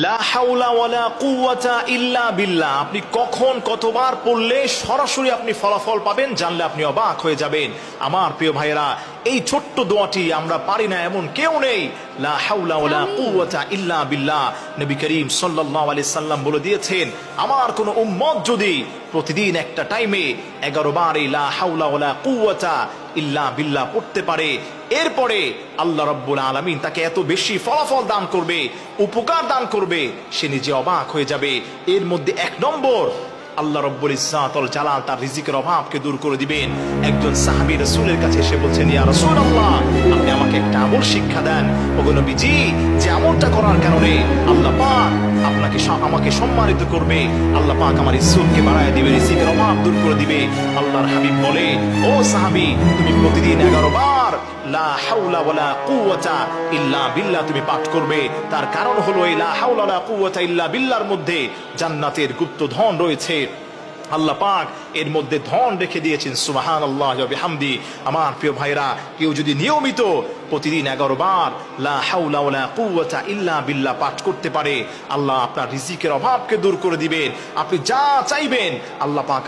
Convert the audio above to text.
লা হাওলা ওয়ালা কুওয়াতা ইল্লা বিল্লাহ। আপনি কখন কতবার পড়লে সরাসরি আপনি ফলাফল পাবেন জানলে আপনি অবাক হয়ে যাবেন। আমার প্রিয় ভাইয়েরা, এই ছোট্ট দোয়াটি আমরা পারি না এমন কেউ নেই। লা হাওলা ওয়ালা কুওয়াতা ইল্লা বিল্লাহ। নবী করিম সাল্লাল্লাহু আলাইহি সাল্লাম বলে দিয়েছেন, আমার কোন উম্মত যদি প্রতিদিন একটা টাইমে 11 বার এই লা হাওলা ওয়ালা কুওয়াতা ইল্লা বিল্লাহ পড়তে পারে, এরপরে আল্লাহ রাব্বুল আলামিন তাকে এত বেশি ফলাফল দান করবে, উপকার দান করবে, সে নিজে অবাক হয়ে যাবে। এর মধ্যে 1 নম্বর, আল্লাহ রাব্বুল ইজ্জাতুল জালাল তার রিজিকের অভাবকে দূর করে দিবেন। একজন সাহাবী রাসূলের কাছে এসে বলছেন, ইয়া রাসূলুল্লাহ, আপনি আমাকে একটা আমল শিক্ষা দেন। ওগো নবীজি, যে আমলটা করার কারণে আল্লাহ পাক আমাকে সম্মানিত করবে, আল্লাহ পাক আমার ইজ্জতকে বাড়ায় দিবে, রিজিকের অভাব দূর করে দিবে। আল্লাহর হাবিব বলে, ও সাহাবী, তুমি প্রতিদিন 11 বার লা হাওলা ওয়ালা কুওয়াতা ইল্লা বিল্লাহ তুমি পাঠ করবে। তার কারণ হলো এই লা হাওলা ওয়ালা কুওয়াতা ইল্লা বিল্লাহর মধ্যে জান্নাতের গুপ্ত ধন রয়েছে। আল্লাহ পাক এর মধ্যে ধন রেখে দিয়েছেন। সুবহানাল্লাহি ওয়া বিহামদি। আমার প্রিয় ভাইরা, কেউ যদি নিয়মিত প্রতিদিন 11 বার লা হাওলা ওয়ালা কুওয়াতা ইল্লা বিল্লাহ পাঠ করতে পারে, আল্লাহ আপনার রিজিকের অভাবকে দূর করে দিবেন। আপনি যা চাইবেন আল্লাহ পাক